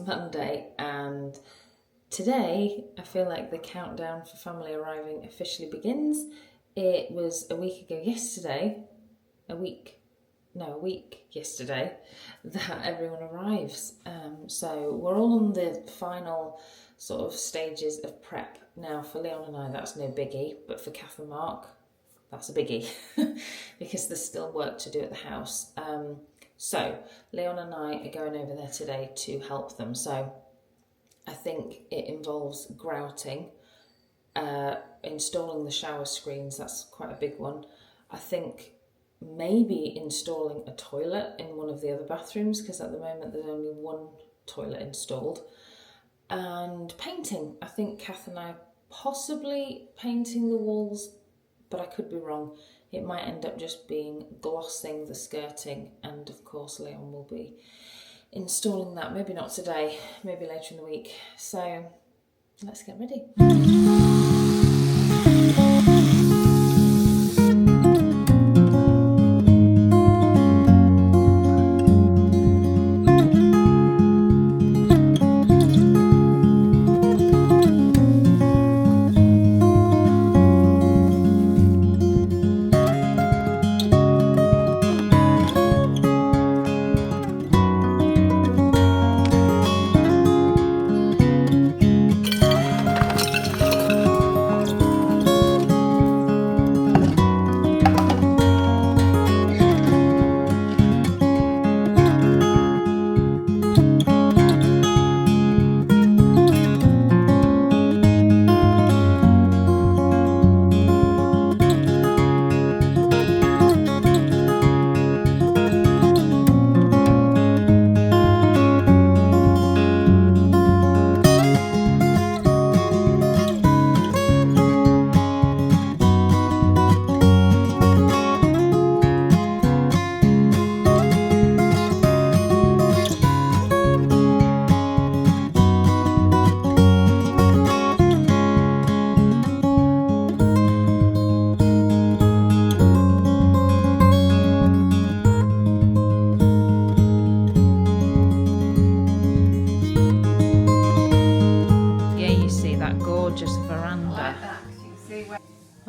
Monday, and today I feel like the countdown for family arriving officially begins. It was a week ago yesterday, a week yesterday, that everyone arrives. So we're all on the final sort of stages of prep. Now for Leon and I, that's no biggie, but for Cath and Mark, that's a biggie because there's still work to do at the house. So Leon and I are going over there today to help them. So I think it involves grouting, installing the shower screens, that's quite a big one. I think maybe installing a toilet in one of the other bathrooms, because at the moment there's only one toilet installed. And painting. I think Cath and I are possibly painting the walls, but I could be wrong. It might end up just being glossing the skirting, and of course Leon will be installing that. Maybe not today, maybe later in the week. So let's get ready.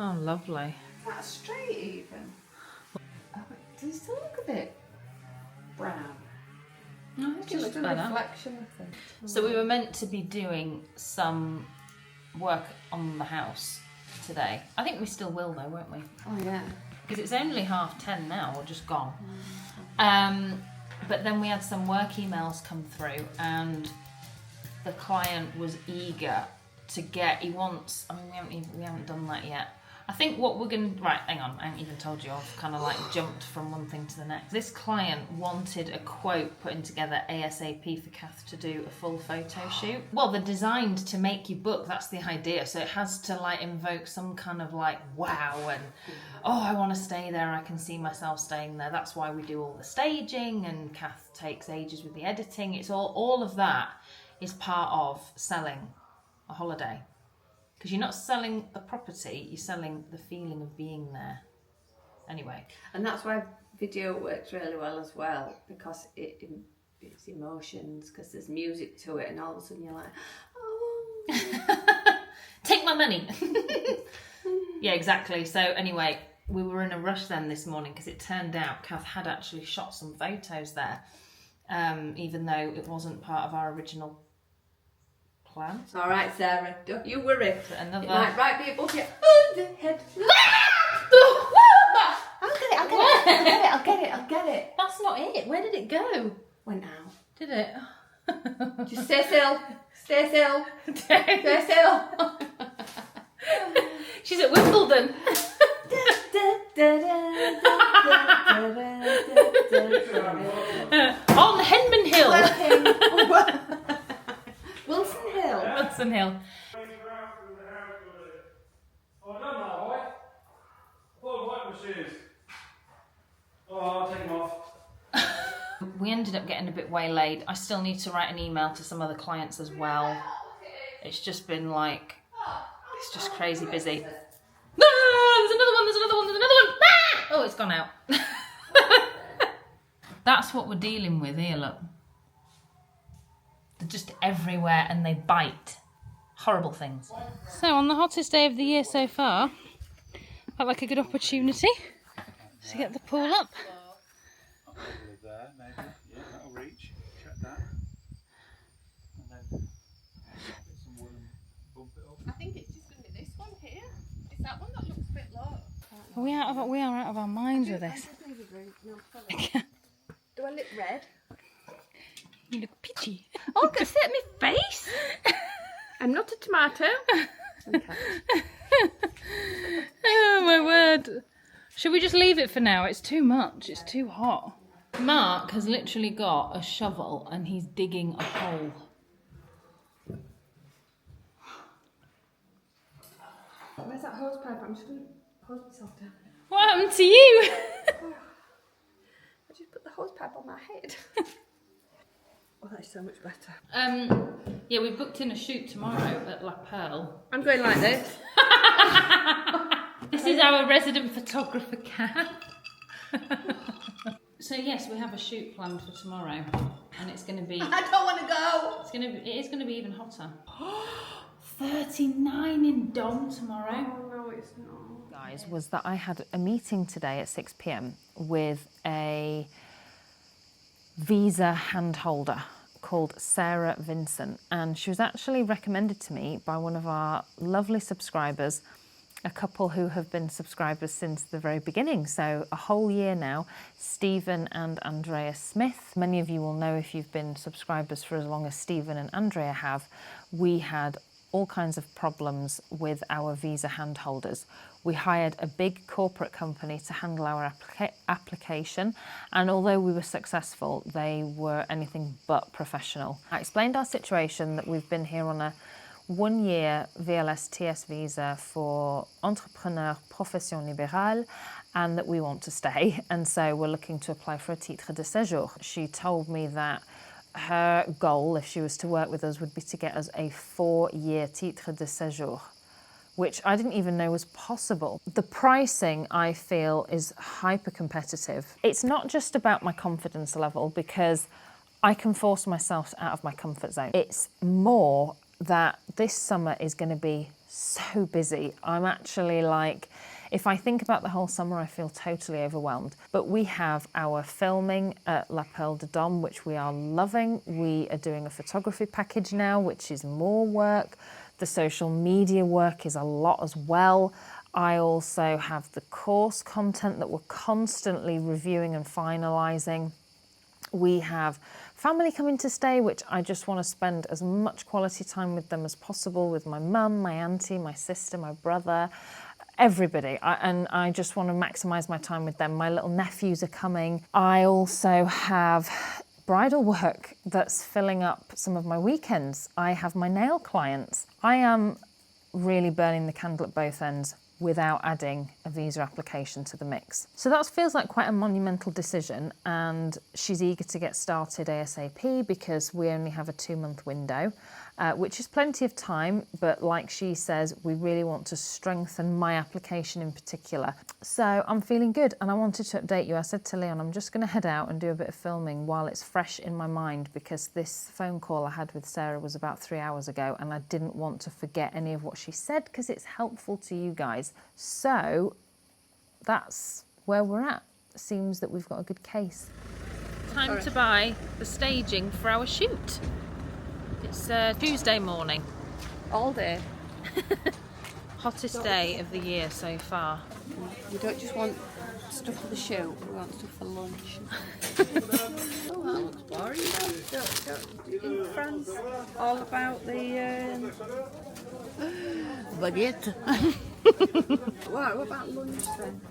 Oh, lovely. That's straight even. Oh, does it still look a bit brown? No, it's Just looks a better. reflection of them. So we were meant to be doing some work on the house today. I think we still will though, won't we? Oh yeah. Because it's only 10:30 now, or just gone. But then we had some work emails come through, and the client was eager to get. He wants. I mean, we haven't done that yet. I think what we're going to... Right, hang on. I haven't even told you. I've kind of like jumped from one thing to the next. This client wanted a quote putting together ASAP for Cath to do a full photo shoot. Well, they're designed to make you book. That's the idea. So it has to like invoke some kind of like wow and oh, I want to stay there. I can see myself staying there. That's why we do all the staging, and Cath takes ages with the editing. It's all of that is part of selling a holiday. Because you're not selling the property, you're selling the feeling of being there. Anyway. And that's why video works really well as well, because it's emotions, because there's music to it, and all of a sudden you're like, oh. Take my money. Yeah, exactly. So anyway, we were in a rush then this morning, because it turned out Cath had actually shot some photos there, even though it wasn't part of our original plan. All right, Sarah, don't you worry. Another... It might right be above your head. I'll get it. That's not it. Where did it go? Went out. Did it? Just stay still. Stay still. Stay still. She's at Wimbledon. On Henman Hill. Wilson Hill. Oh, I don't know, right? I thought I like my shoes. Oh, I'll take them off. We ended up getting a bit waylaid. I still need to write an email to some other clients as well. It's just been like, it's just crazy busy. No, there's another one. Ah! Oh, it's gone out. That's what we're dealing with here, look. They're just everywhere and they bite. Horrible things. So on the hottest day of the year so far, felt like a good opportunity to get the pool up. There, maybe. Yeah, that'll reach. Check that. And then get some wood and bump it up. I think it's just going to be this one here. It's that one that looks a bit low. We are out of our minds with this. Do I look red? You look peachy. Oh, get set my face. I'm not a tomato. Oh my word. Should we just leave it for now? It's too much. It's too hot. Mark has literally got a shovel and he's digging a hole. Where's that hose pipe? I'm just going to hose myself down. What happened to you? I just put the hose pipe on my head. Oh, that's so much better. Yeah, we booked in a shoot tomorrow at La Perle. I'm going like this. This is our resident photographer, Cath. So yes, we have a shoot planned for tomorrow, and it's going to be. I don't want to go. It is going to be even hotter. 39 in Domme tomorrow. Oh no, it's not. Guys, was that I had a meeting today at 6 p.m. with a visa handholder called Sarah Vincent, and she was actually recommended to me by one of our lovely subscribers, a couple who have been subscribers since the very beginning, so a whole year now, Stephen and Andrea Smith. Many of you will know if you've been subscribers for as long as Stephen and Andrea have. We had all kinds of problems with our visa handholders. We hired a big corporate company to handle our application, and although we were successful, they were anything but professional. I explained our situation, that we've been here on a 1-year VLS TS visa for entrepreneur profession libérale, and that we want to stay, and so we're looking to apply for a titre de séjour. She told me that her goal, if she was to work with us, would be to get us a 4-year titre de séjour, which I didn't even know was possible. The pricing, I feel, is hyper competitive. It's not just about my confidence level, because I can force myself out of my comfort zone. It's more that this summer is going to be so busy. I'm actually like, if I think about the whole summer, I feel totally overwhelmed. But we have our filming at La Perle de Domme, which we are loving. We are doing a photography package now, which is more work. The social media work is a lot as well. I also have the course content that we're constantly reviewing and finalising. We have family coming to stay, which I just want to spend as much quality time with them as possible, with my mum, my auntie, my sister, my brother, everybody. And I just want to maximise my time with them. My little nephews are coming. I also have bridal work that's filling up some of my weekends. I have my nail clients. I am really burning the candle at both ends without adding a visa application to the mix. So that feels like quite a monumental decision, and she's eager to get started ASAP because we only have a 2-month window, which is plenty of time, but like she says, we really want to strengthen my application in particular. So I'm feeling good, and I wanted to update you. I said to Leon, I'm just going to head out and do a bit of filming while it's fresh in my mind, because this phone call I had with Sarah was about 3 hours ago, and I didn't want to forget any of what she said because it's helpful to you guys. So that's where we're at. Seems that we've got a good case. Time to buy the staging for our shoot. It's Tuesday morning. All day. Hottest day of the year so far. We don't just want stuff for the shoot, we want stuff for lunch. Oh, that looks boring. Don't in France, all about the baguette. What about lunch then?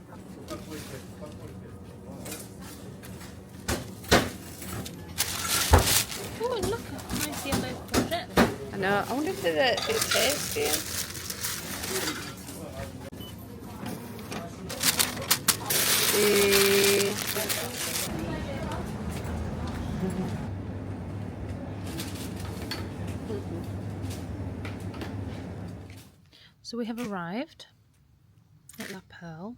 Oh, look at a nice yellow courgette. I know, I wonder if they're a bit tasty. So we have arrived at La Perle.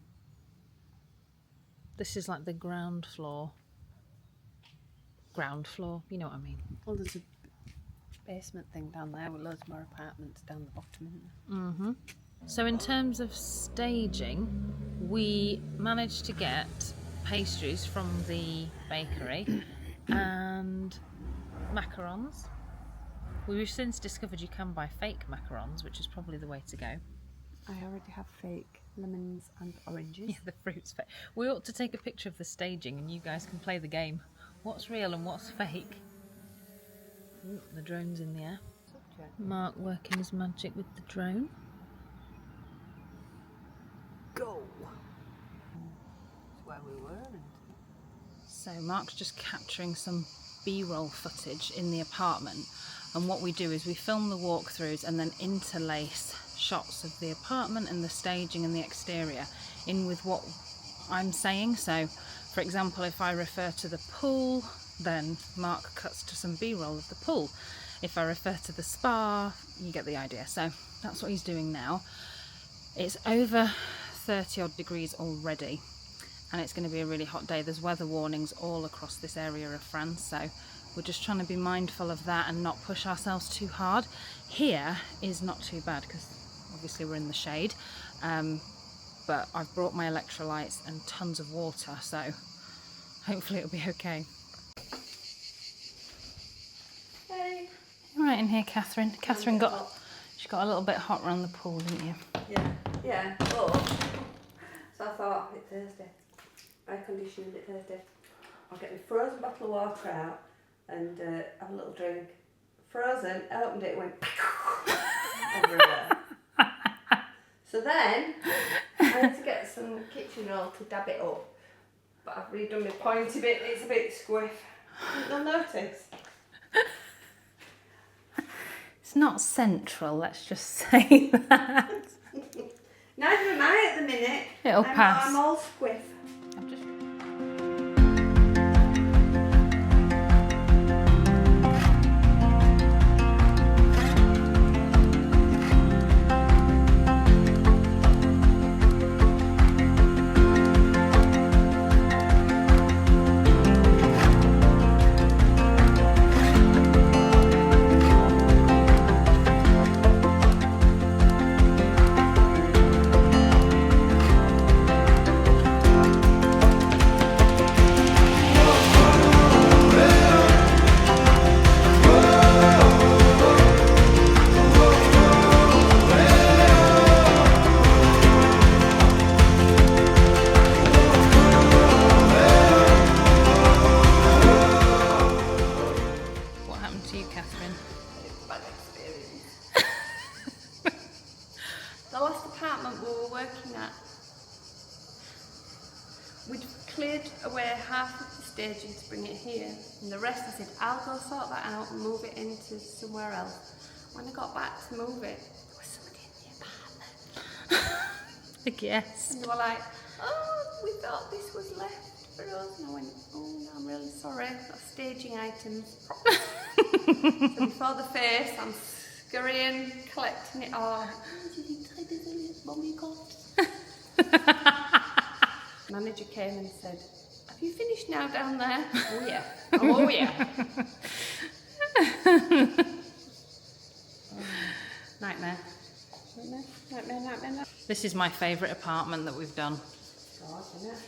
This is like the ground floor. Ground floor, you know what I mean. Oh, there's a basement thing down there with loads more apartments down the bottom, isn't there? So in terms of staging, we managed to get pastries from the bakery and macarons. We've since discovered you can buy fake macarons, which is probably the way to go. I already have fake lemons and oranges. Yeah, the fruit's fake. We ought to take a picture of the staging and you guys can play the game. What's real and what's fake? Ooh, the drone's in the air. Mark working his magic with the drone. Go! That's where we were, isn't it? So Mark's just capturing some B-roll footage in the apartment, and what we do is we film the walkthroughs and then interlace shots of the apartment and the staging and the exterior in with what I'm saying. So for example, if I refer to the pool, then Mark cuts to some B-roll of the pool. If I refer to the spa, you get the idea. So that's what he's doing now. It's over 30 odd degrees already, and it's going to be a really hot day. There's weather warnings all across this area of France, so we're just trying to be mindful of that and not push ourselves too hard. Here is not too bad because obviously we're in the shade, but I've brought my electrolytes and tons of water, so hopefully it'll be okay. Hey. You're right in here, Catherine. Catherine she got a little bit hot around the pool, didn't you? Yeah, but so I thought, it's Thursday, air conditioning, it's Thursday, I'll get my frozen bottle of water out and have a little drink. Frozen, I opened it, it went everywhere. So then I had to get some kitchen roll to dab it up, but I've redone my pointy bit, it's a bit squiff. You'll notice. It's not central, let's just say that. Neither am I at the minute. It'll pass. I'm all squiff. The last apartment we were working at, we'd cleared away half of the staging to bring it here, and the rest I said, I'll go sort that out and move it into somewhere else. When I got back to move it, there was somebody in the apartment. I guess. And they were like, oh, we thought this was left for us. And I went, oh, no, I'm really sorry. That's staging items. So before the face, I'm scurrying, collecting it all. Manager came and said, have you finished now down there? Oh yeah. Oh yeah. Nightmare. Nightmare. This is my favourite apartment that we've done. God, isn't it?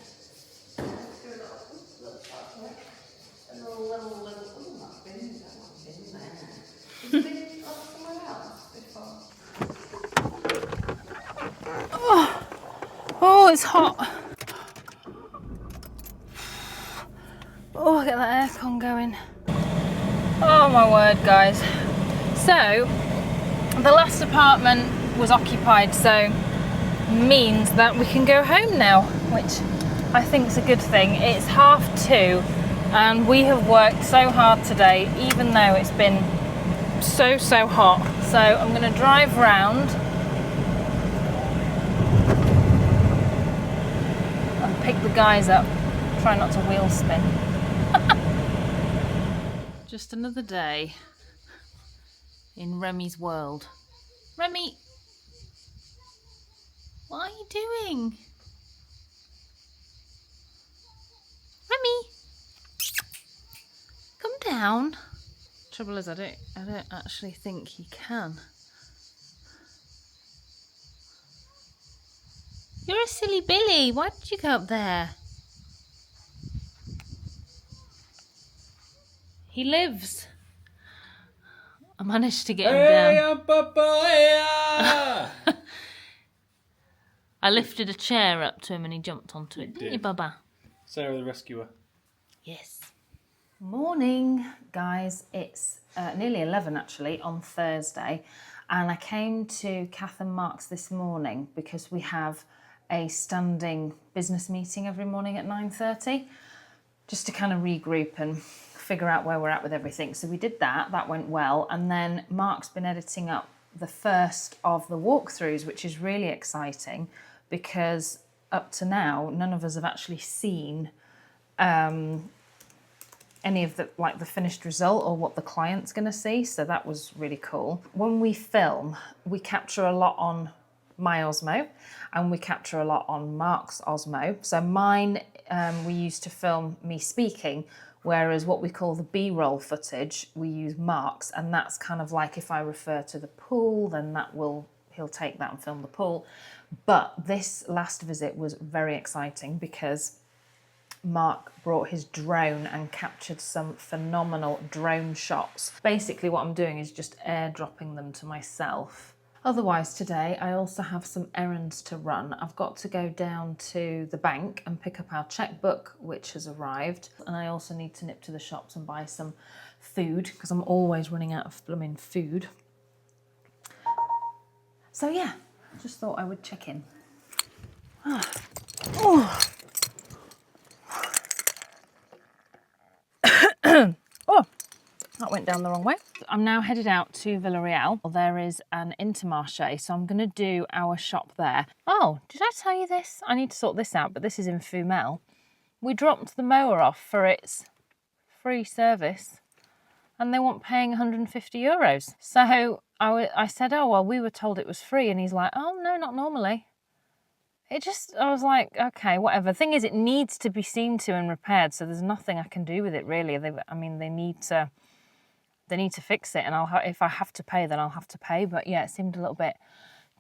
A little, oh, that's been there. Has it been somewhere else before? Oh, it's hot. Oh, get that aircon going. Oh my word, guys. So, the last apartment was occupied, so means that we can go home now, which I think is a good thing. It's 2:30 and we have worked so hard today, even though it's been so hot. So I'm going to drive round and pick the guys up. Try not to wheel spin. Just another day in Remy's world. Remy, what are you doing? Remy, come down. trouble is I don't actually think he can. You're a silly Billy. Why did you go up there? He lives. I managed to get him down. I lifted a chair up to him and he jumped onto it, didn't you, Baba? Sarah the rescuer. Yes. Morning, guys. It's nearly 11 actually on Thursday, and I came to Cath and Mark's this morning because we have a standing business meeting every morning at 9:30, just to kind of regroup and figure out where we're at with everything. So we did that went well, and then Mark's been editing up the first of the walkthroughs, which is really exciting because up to now none of us have actually seen any of the finished result or what the client's going to see, so that was really cool. When we film, we capture a lot on my Osmo and we capture a lot on Mark's Osmo. So mine we used to film me speaking, whereas what we call the B-roll footage we use Mark's, and that's kind of like if I refer to the pool, then he'll take that and film the pool. But this last visit was very exciting because Mark brought his drone and captured some phenomenal drone shots. Basically what I'm doing is just airdropping them to myself. Otherwise today I also have some errands to run. I've got to go down to the bank and pick up our checkbook, which has arrived, and I also need to nip to the shops and buy some food because I'm always running out of blooming food. So yeah, just thought I would check in. Oh, that went down the wrong way. I'm now headed out to Villarreal. There is an Intermarché, so I'm going to do our shop there. Oh, did I tell you this? I need to sort this out, but this is in Fumel. We dropped the mower off for its free service and they weren't paying 150 euros. So I said, oh, well, we were told it was free. And he's like, oh, no, not normally. I was like, okay, whatever. Thing is, it needs to be seen to and repaired, so there's nothing I can do with it, really. They need to fix it, and if I have to pay, then I'll have to pay. But yeah, it seemed a little bit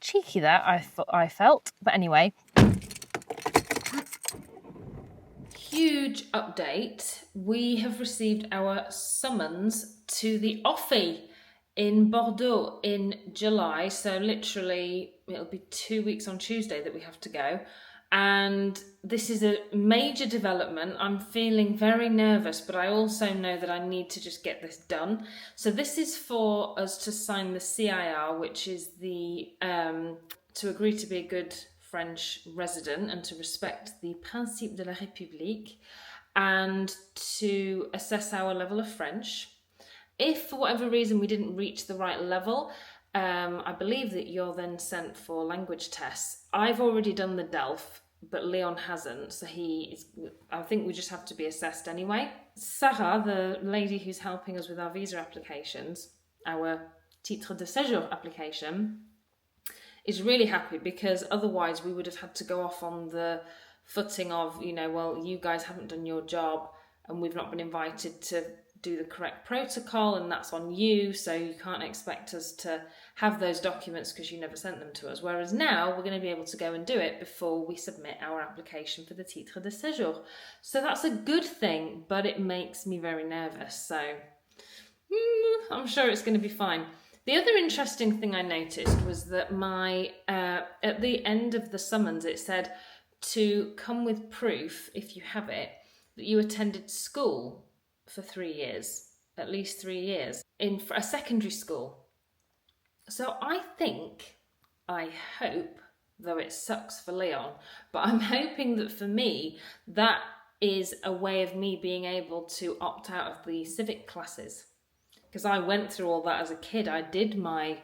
cheeky there, I felt. But anyway. Huge update. We have received our summons to the OFII in Bordeaux in July, so literally it'll be 2 weeks on Tuesday that we have to go, and this is a major development. I'm feeling very nervous, but I also know that I need to just get this done. So this is for us to sign the CIR, which is the to agree to be a good French resident and to respect the principe de la République, and to assess our level of French. If for whatever reason we didn't reach the right level, I believe that you're then sent for language tests. I've already done the DELF, but Leon hasn't, so I think we just have to be assessed anyway. Sarah, the lady who's helping us with our visa applications, our titre de séjour application, is really happy because otherwise we would have had to go off on the footing of, well, you guys haven't done your job and we've not been invited to do the correct protocol, and that's on you, so you can't expect us to have those documents because you never sent them to us. Whereas now we're going to be able to go and do it before we submit our application for the titre de séjour. So that's a good thing, but it makes me very nervous, so I'm sure it's going to be fine. The other interesting thing I noticed was that at the end of the summons it said to come with proof, if you have it, that you attended school for 3 years, at least 3 years, in a secondary school. So I hope, though it sucks for Leon, but I'm hoping that for me, that is a way of me being able to opt out of the civic classes. Because I went through all that as a kid. I did my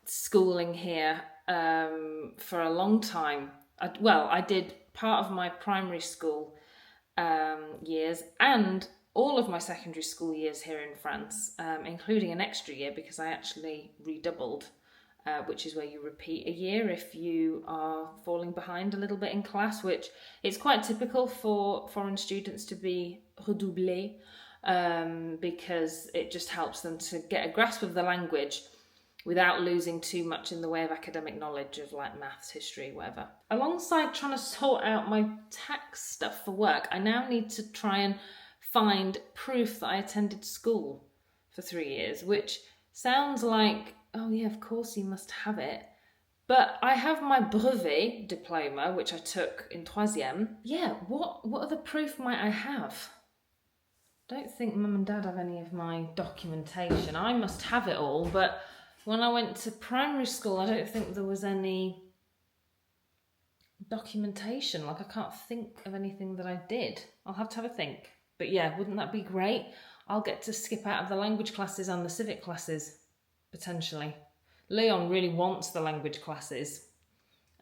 schooling here for a long time. I did part of my primary school years and all of my secondary school years here in France, including an extra year because I actually redoubled, which is where you repeat a year if you are falling behind a little bit in class, which it's quite typical for foreign students to be redoublés. because it just helps them to get a grasp of the language without losing too much in the way of academic knowledge of like maths, history, whatever. Alongside trying to sort out my tax stuff for work, I now need to try and find proof that I attended school for 3 years, which sounds like, oh yeah, of course you must have it. But I have my brevet diploma, which I took in troisième. Yeah, what other proof might I have? Don't think Mum and Dad have any of my documentation. I must have it all, but when I went to primary school, I don't think there was any documentation. Like, I can't think of anything that I did. I'll have to have a think. But yeah, wouldn't that be great? I'll get to skip out of the language classes and the civic classes, potentially. Leon really wants the language classes.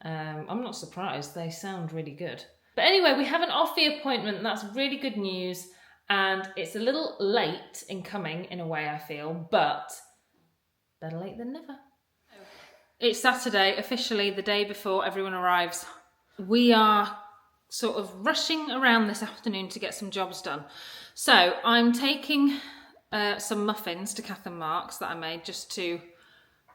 I'm not surprised. They sound really good. But anyway, we have an OFII appointment. And that's really good news. And it's a little late in coming, in a way, I feel. But better late than never. It's Saturday, officially the day before everyone arrives. We are sort of rushing around this afternoon to get some jobs done. So I'm taking some muffins to Cath and Mark's that I made just to,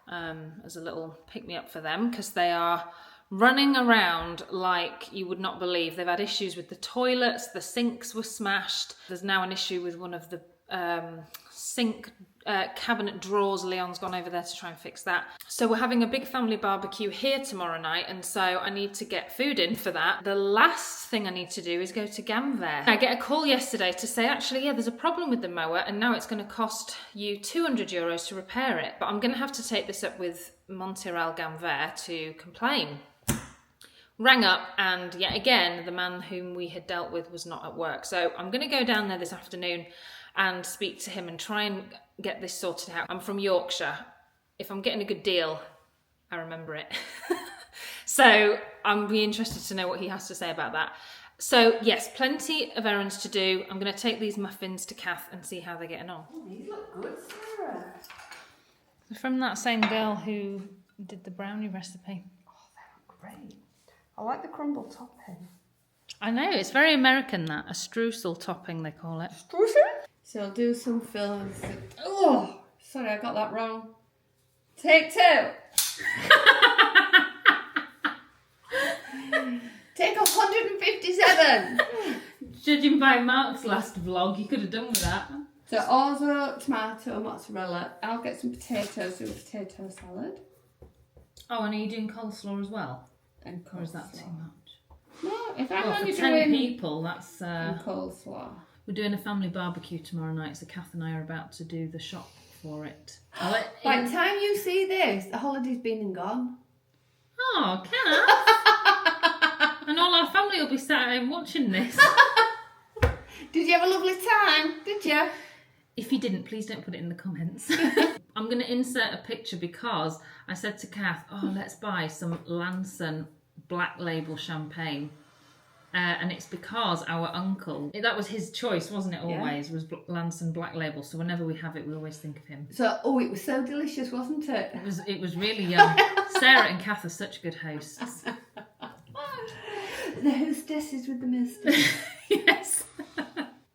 as a little pick-me-up for them, because they are running around like you would not believe. They've had issues with the toilets, the sinks were smashed. There's now an issue with one of the sink cabinet drawers. Leon's gone over there to try and fix that. So we're having a big family barbecue here tomorrow night, and so I need to get food in for that. The last thing I need to do is go to Gamver. I get a call yesterday to say, actually, yeah, there's a problem with the mower and now it's going to cost you €200 to repair it. But I'm going to have to take this up with Montreal Gamver to complain. Rang up, and yet again, the man whom we had dealt with was not at work. So I'm going to go down there this afternoon and speak to him and try and get this sorted out. I'm from Yorkshire. If I'm getting a good deal, I remember it. So I'm really interested to know what he has to say about that. So yes, plenty of errands to do. I'm going to take these muffins to Cath and see how they're getting on. Oh, these look good, Sarah. From that same girl who did the brownie recipe. Oh, they look great. I like the crumble topping. I know, it's very American, that. A streusel topping, they call it. Streusel? So I'll do some fills. Oh, sorry, I got that wrong. Take 2. Take 157. Judging by Mark's last vlog, you could have done with that. So orzo, tomato, mozzarella. I'll get some potatoes, do a potato salad. Oh, and are you doing coleslaw as well? And coleslaw. Or is that too much? No, if I'm Well, only for 10 doing people, that's... and coleslaw. We're doing a family barbecue tomorrow night, so Cath and I are about to do the shop for it. By the time you see this, the holiday's been and gone. Oh, Cath! And all our family will be sat at home watching this. Did you have a lovely time? Did you? If you didn't, please don't put it in the comments. I'm going to insert a picture because I said to Cath, oh, let's buy some Lanson Black Label champagne. And it's because our uncle, that was his choice, wasn't it, always, was Lanson Black Label. So whenever we have it, we always think of him. So, it was so delicious, wasn't it? It was really yum. Sarah and Cath are such good hosts. The hostesses with the mustard. Yes.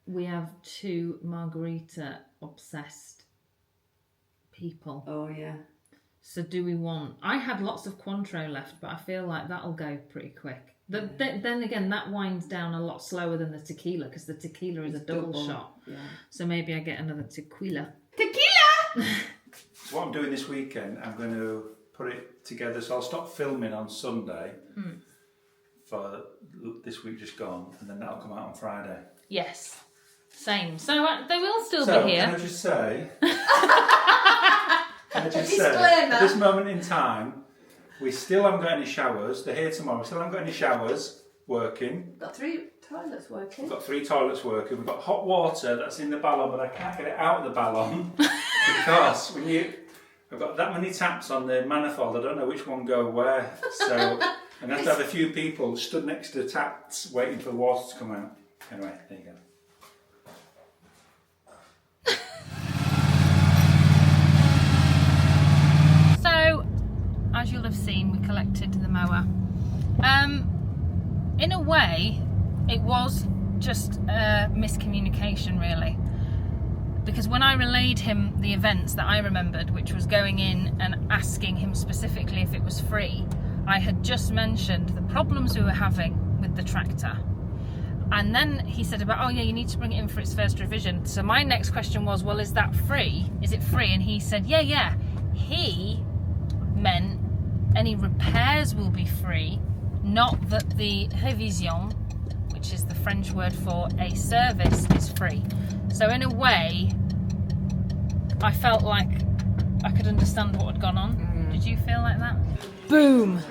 We have 2 margarita obsessed people. Oh, yeah. So do we want... I had lots of Cointreau left, but I feel like that'll go pretty quick. Then again, that winds down a lot slower than the tequila, because the tequila is a double shot. Yeah. So maybe I get another tequila. Tequila! So what I'm doing this weekend, I'm going to put it together. So I'll stop filming on Sunday for this week just gone, and then that'll come out on Friday. Yes. Same. So they will still be here. Can I just say... at this moment in time, we still haven't got any showers. They're here tomorrow. We still haven't got any showers working. We've got 3 toilets working. We've got 3 toilets working. We've got hot water that's in the ballon, but I can't get it out of the ballon because I've got that many taps on the manifold. I don't know which one go where. So I'm going to have a few people stood next to the taps waiting for the water to come out. Anyway, there you go. As you'll have seen, we collected the mower. In a way, it was just miscommunication, really. because when I relayed him the events that I remembered, which was going in and asking him specifically if it was free, I had just mentioned the problems we were having with the tractor. And then he said about, oh yeah, you need to bring it in for its first revision. So my next question was, well, is that free? Is it free? And he said, yeah. He meant any repairs will be free, not that the révision, which is the French word for a service, is free. So in a way, I felt like I could understand what had gone on. Did you feel like that? Boom!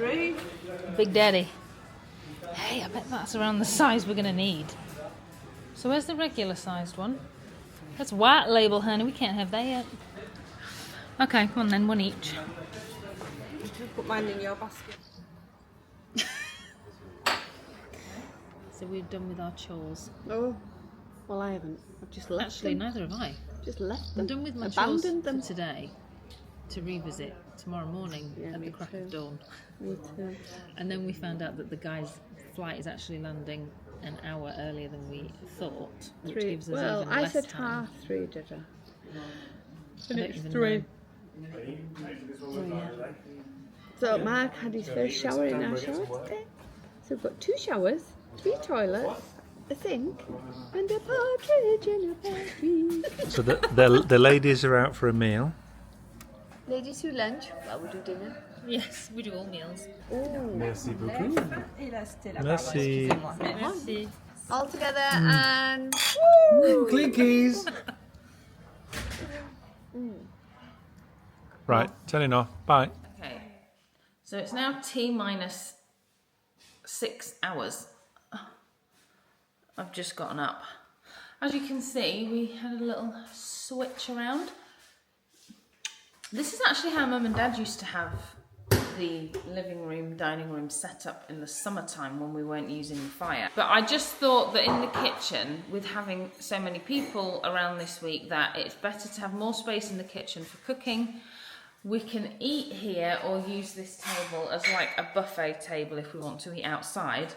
Big Daddy. Hey, I bet that's around the size we're going to need. So where's the regular sized one? That's white label, honey. We can't have that yet. Okay, come on then, one each. Put mine in your basket. So we're done with our chores. Oh, well, I haven't. I've just left Actually, them. neither have I. Just left them. I'm done with my Abandoned chores them. for today to revisit tomorrow morning at me the crack too. of dawn. Me too. And then we found out that the guy's flight is actually landing an hour earlier than we thought, which gives us Well, even I less said time. 3:30, did I? I don't even know. So Mark had his first shower in our shower today. So we've got 2 showers, 3 toilets, a sink, and a partridge in a pear tree. So the ladies are out for a meal. Ladies who lunch, well, we do dinner. Yes, we do all meals. Merci beaucoup. Merci. Merci. All together and... Clinkies. Right, turning off. Bye. Okay, so it's now T-minus 6 hours. I've just gotten up. As you can see, we had a little switch around. This is actually how Mum and Dad used to have the living room, dining room set up in the summertime when we weren't using the fire. But I just thought that in the kitchen, with having so many people around this week, that it's better to have more space in the kitchen for cooking. We can eat here or use this table as like a buffet table if we want to eat outside.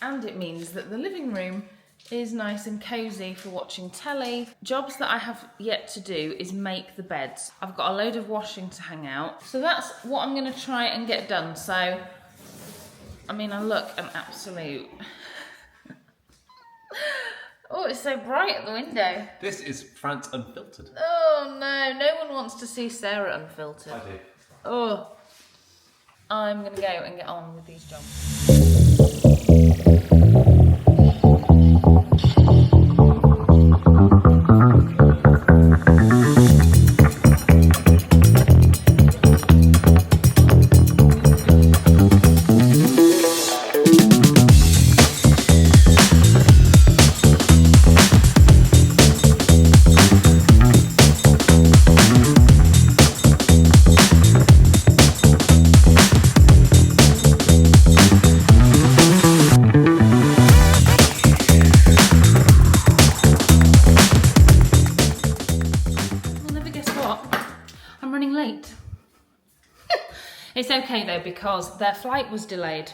And it means that the living room is nice and cosy for watching telly. Jobs that I have yet to do is make the beds. I've got a load of washing to hang out. So that's what I'm going to try and get done. So, I mean, I look an absolute... Oh, it's so bright at the window. This is France Unfiltered. Oh no one wants to see Sarah Unfiltered. I do. Oh, I'm going to go and get on with these jobs. It's okay though, because their flight was delayed,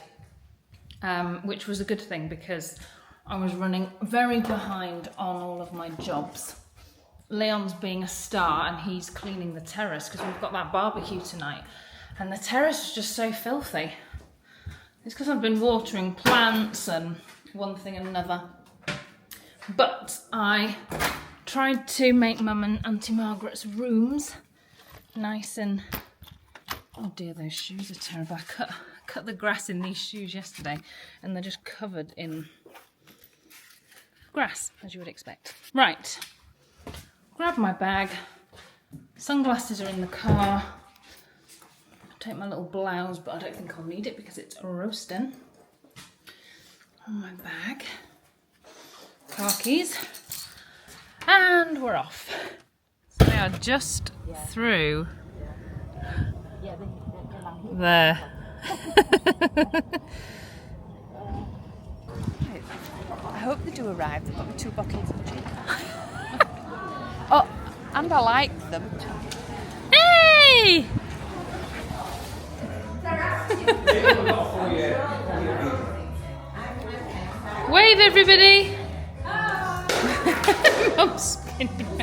which was a good thing because I was running very behind on all of my jobs. Leon's being a star and he's cleaning the terrace because we've got that barbecue tonight, and the terrace is just so filthy. It's because I've been watering plants and one thing and another. But I tried to make Mum and Auntie Margaret's rooms nice and... Oh dear, those shoes are terrible. I cut the grass in these shoes yesterday and they're just covered in grass, as you would expect. Right, grab my bag. Sunglasses are in the car. Take my little blouse, but I don't think I'll need it because it's roasting. On my bag. Car keys. And we're off. So we are just through there. I hope they do arrive. They've got me 2 bottles of gin. Oh, and I like them. Hey! Wave everybody! Mum's spinning.